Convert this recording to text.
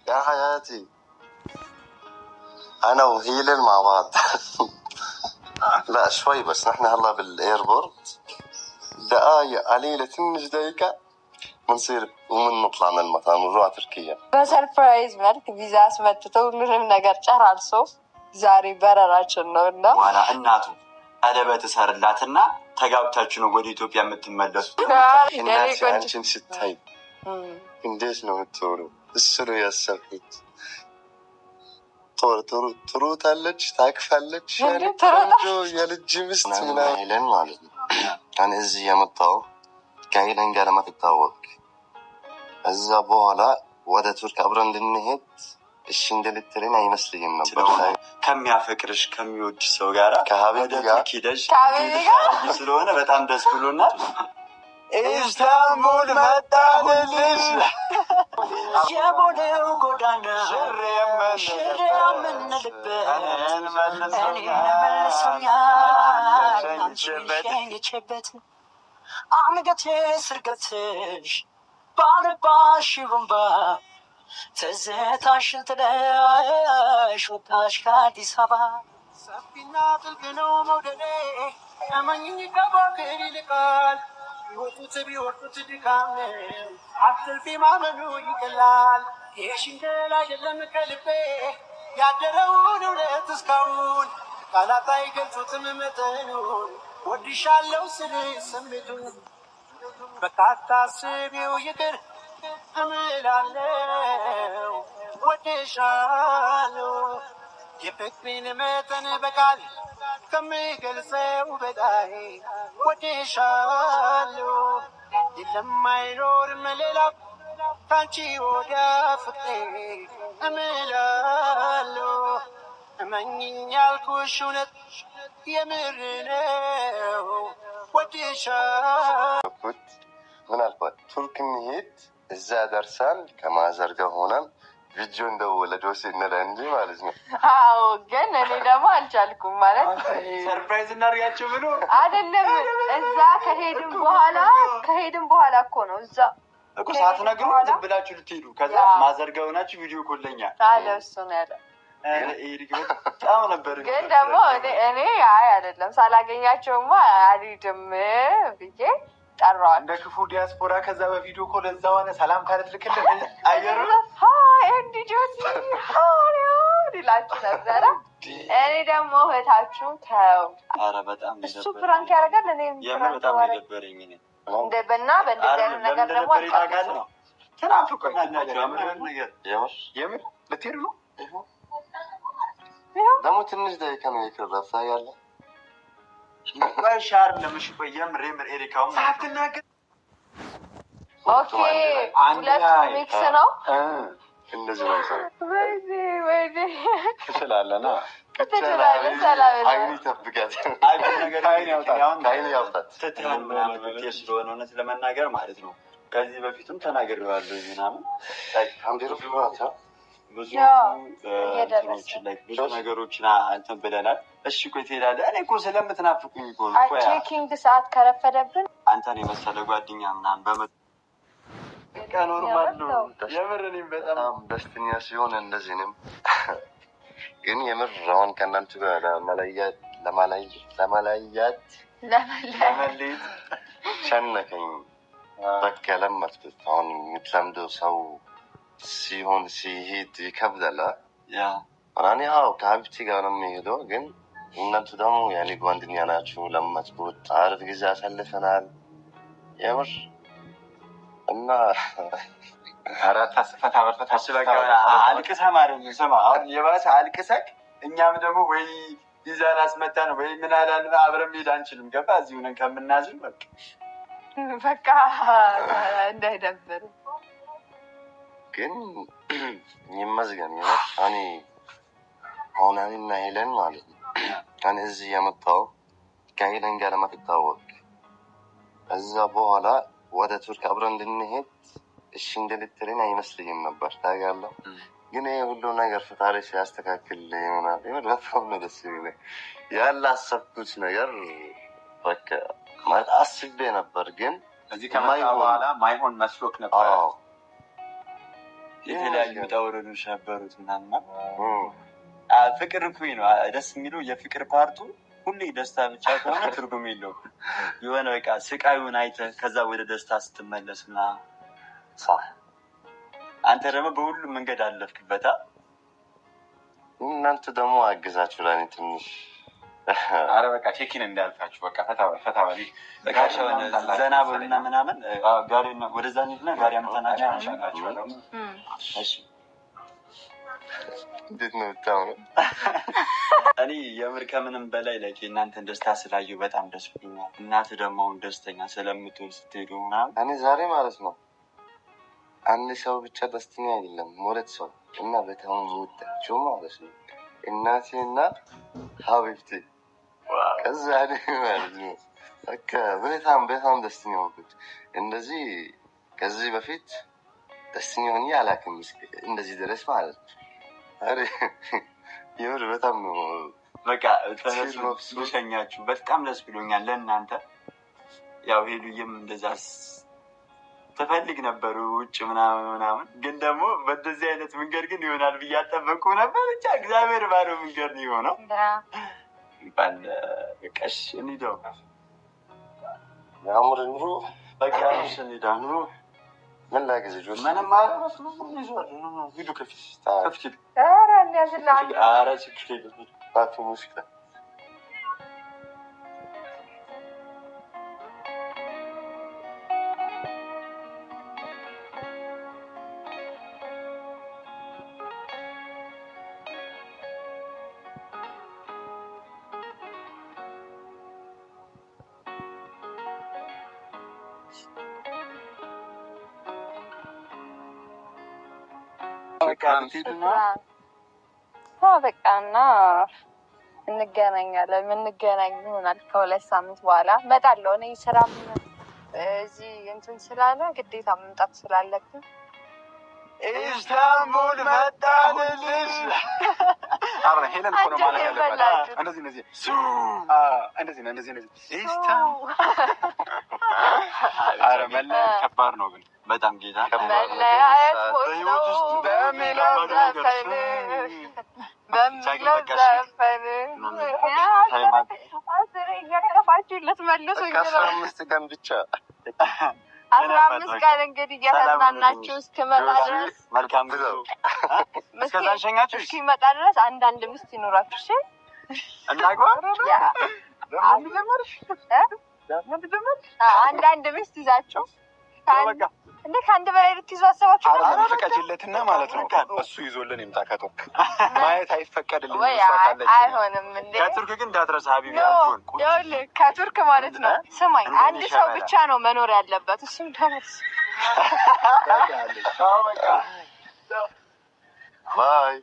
يا حياتي انا وهيلن مع بعض. لا شوي بس، نحن هلا بالايربورت دقايق قليلة، تنش دقيقة منصير ومن نطلع من المطار ونروح تركيا. በሰርፕራይዝ መልክ ቪዛ አስመጥተው ሁሉንም ነገር ጨራርሶ ዛሬ በረራችን ነው እና ዋና እናቱ ቀለበት ሰርላትና ተጋብታችሁ ነው ወደ ኢትዮጵያ የምትመለሱ። እናቴ አንቺን ስታይ እንዴት ነው የምትሆኑ? እሱ ነው ያሰብኩት። ትሮጣለች፣ ታቅፋለች፣ የልጅ ምስት ምናምን ሄለን ማለት ነው። እኔ እዚህ የመጣው ከሄለን ጋር ለማትታወቅ እዛ በኋላ ወደ ቱርክ አብረን እንድንሄድ እሺ እንደልትልን አይመስልኝም ነበር። ከሚያፈቅርሽ ከሚወድሽ ሰው ጋር ከሀቢብ ጋር ኪደሽ ስለሆነ በጣም ደስ ብሎናል። ኢስታንቡል መጣንልሽ። የቦሌው ጎዳና ሽር የምንልበት እኔን መልሶኛል ሸኝቼበት አንገቴ ስር ገብተሽ ባልባሽ ሩምባ ትዝታሽን ጥለሽ ወጣሽ ከአዲስ አበባ። ሰፊና ጥልቅ ነው መውደዴ እመኚኝ ከባክር ይልቃል ቢወጡት ቢወጡት ድካም አትልፊ ማመኑ ይቀላል። የሽንገላ አይደለም ከልቤ ያደረውን እውነት እስካሁን ቃላት አይገልጹትም መጠኑን ወድሻለው ስል ስሜቱን በካታ ስቢው ይቅር እምላለው ወድሻለው የፍቅሬን መጠን በቃል ከምገልጸው በላይ ወድሻለው የለም አይኖርም ሌላ ካንቺ ወዲያ ፍቅሬ እምላለው እመኚኝ ያልኩሽ እውነት የምር ነው ወድሻለው። ምን አልኳት? ቱርክ እንሂድ እዛ ደርሳን ከማዘር ጋር ሆነን ቪዲዮ እንደው ለጆሴ እንላ እንጂ ማለት ነው። አዎ ግን እኔ ደግሞ አልቻልኩም ማለት ሰርፕራይዝ እናድርጋቸው ብሎ አይደለም። እዛ ከሄድን በኋላ እኮ ነው እዛ እኮ ሳትነግሩ ዝም ብላችሁ ልትሄዱ ከዛ ማዘር ጋር ሆናችሁ ቪዲዮ ኮለኛ አለ እሱ ነው ያለ። በጣም ነበር ግን ደግሞ እኔ አይ አይደለም ሳላገኛቸውማ አልሄድም ብዬ ጠራዋል። እንደ ክፉ ዲያስፖራ ከዛ በቪዲዮ ኮል እዛ ሆነ ሰላም ካለት ልክልህ አየሩ ኤንዲ ጆሲ ዲላችሁ ነበረ። እኔ ደግሞ እህታችሁ ተው። ኧረ በጣም እሱ ፍራንክ ያደርጋል። እኔ በጣም የነበረኝ እኔ እንደበና በእንደዚህ ነገር ደግሞ አቃል ነው ተናፍቆናል። የምር ልትሄዱ ነው ደግሞ ትንሽ ደቂቃ ነው የቀረው ያለ ሻር ለምሽ በየምር ኤሪካው ሳትናገር ኦኬ ሁለት ሚክስ ነው እንደዚህ ነው ሰው ወይኔ ትችላለና ትችላለህ። ሰላም አይኒ ተብጋት አይኒ ያውጣት ትትላል ምናምን ስለሆነ እውነት ለመናገር ማለት ነው። ከዚህ በፊትም ተናግሬዋለሁ ምናምን አንዴሮ ፍራታ ብዙ ነገሮችን አንተን ብለናል። እሺ እኮ ትሄዳለህ። እኔ እኮ ስለምትናፍቁኝ እኮ ነው። ቼኪንግ ሰዓት ከረፈደብን አንተን የመሰለ ጓደኛ ምናምን ኖርማል ነው። የምር እኔም በጣም ደስተኛ ሲሆን እንደዚህ ነው። ግን የምር አሁን ከእናንተ ጋር ለማላያት ሸነከኝ። በቃ ለመድኩት። አሁን የምትለምደው ሰው ሲሆን ሲሄድ ይከብዳል። እኔ አዎ ከሀቢብቲ ጋር ነው የሚሄደው። ግን እናንተ ደግሞ ያኔ ጓደኛ ናችሁ። ለመድኩት። አሪፍ ጊዜ አሳልፈናል የምር እና አራታ ስፈታ በርፈታ ስለጋ አልቅሳ ማለት ነው። ስማ አሁን የባሰ አልቅሰክ እኛም ደግሞ ወይ ይዛን አስመጣን ወይ ምን አላልን አብረን ሄድ አንችልም። ገባ እዚሁ ነን ከምናዝን በቃ እንዳይደብር ግን ይመስገን እኔ አሁን እኔና ሄለን ማለት ነው እኔ እዚህ የመጣው ከሄለን ጋር ለማትታወቅ እዛ በኋላ ወደ ቱርክ አብረን እንድንሄድ እሺ እንደልትልን አይመስልኝም ነበር ታውቃለህ። ግን ይሄ ሁሉ ነገር ፈጣሪ ሲያስተካክል ይሆናል። በጣም ነው ደስ የሚለኝ። ያላሰብኩት ነገር በቃ ማለት አስቤ ነበር። ግን እዚህ ከመጣ በኋላ ማይሆን መስሎክ ነበር። የተለያዩ ውጣ ውረዶች ነበሩት ምናምን። ፍቅር እኩይ ነው። ደስ የሚለው የፍቅር ፓርቱ ሁሌ ደስታ ብቻ ከሆነ ትርጉም የለውም። የሆነ በቃ ስቃዩን አይተህ ከዛ ወደ ደስታ ስትመለስ ምናምን አንተ ደግሞ በሁሉም መንገድ አለፍክበታ። እናንተ ደግሞ አግዛችሁ ለእኔ ትንሽ። አረ በቃ ቼኪን እንዳልፋችሁ በቃ ፈታ በል ዘና በልና ምናምን ጋሪ ወደዛ እንሂድና ጋሪ አምጥተናቸው አንሻላችኋለሁ። እሺ እንዴት ነው የምታምነው? እኔ የምር ከምንም በላይ ላይ እናንተን ደስታ ስላየሁ በጣም ደስ ብሎኛል። እናትህ ደግሞ ደስተኛ ስለምትሆን ስትሄዱ ምናምን እኔ ዛሬ ማለት ነው አንድ ሰው ብቻ ደስተኛ አይደለም፣ ሁለት ሰው እና በጣም የምወዳቸው ማለት ነው እናቴና ሀቢብቴ ከዛ ማለት ነው በቃ በጣም ደስተኛ ሆንኩት። እንደዚህ ከዚህ በፊት ደስተኛ ሆኜ አላውቅም እንደዚህ ድረስ ማለት ነው። አሬ የምር በጣም ነው በቃ ተነሱሸኛችሁ በጣም ደስ ብሎኛል ለእናንተ። ያው ሄሉዬም እንደዛ ተፈልግ ነበሩ ውጭ ምናምን ግን ደግሞ በደዚህ አይነት መንገድ ግን ይሆናል ብዬ አልጠበቅኩም ነበር። ብቻ እግዚአብሔር ባለው መንገድ ነው የሆነው። ባል በቃሽ እንሂደው ያምር ኑሮ በቃ እንሂደው ኑሮ ምን ላግዝ ልጆች ምንም ማለት ነው ሂዱ ከፊት ኧረ እንያዝልሃል። ኧረ ችግር የለም ባቱ ሙዚቃ በቃና እንገናኛለን። የምንገናኝ ይሆናል ከ2 ሳምንት በኋላ እመጣለሁ። እኔ ስራም እዚህ እንትን ስላለ ግዴታ መምጣት ስላለብን ኢስታንቡል መጣንልሽ። አረ ሄለን እኮ ነው ማለት ያለበት። እንደዚህ ኢስታንቡል አረ መለያየት ከባድ ነው ግን በጣም ጌታ መለያየት በህይወት ውስጥ በሚለው ዘፈን እየቀረፋችሁ ልትመልሱኝ ነው። 15 ቀን ብቻ 15 ቀን እንግዲህ እየተዝናናችሁ እስክመጣ ድረስ መልካም ጉዞ። እስከዛ ሸኛችሁ እስኪመጣ ድረስ አንዳንድ ሚስት ይኖራችሁ። እሺ እናግባ አንዳንድ ሚስት ይዛችሁ እንደ ከአንድ በላይ ልትይዙ አሰባችሁ? አረ ፍቀጅለትና ማለት ነው እሱ ይዞልን ይምጣ። ከቱርክ ማየት አይፈቀድልኝ። አይሆንም እንዴ ከቱርክ ግን እንዳትረሳ ሀቢቢ አልኩን። ይኸውልህ ከቱርክ ማለት ነው ስማኝ፣ አንድ ሰው ብቻ ነው መኖር ያለበት፣ እሱም ተመስ ባይ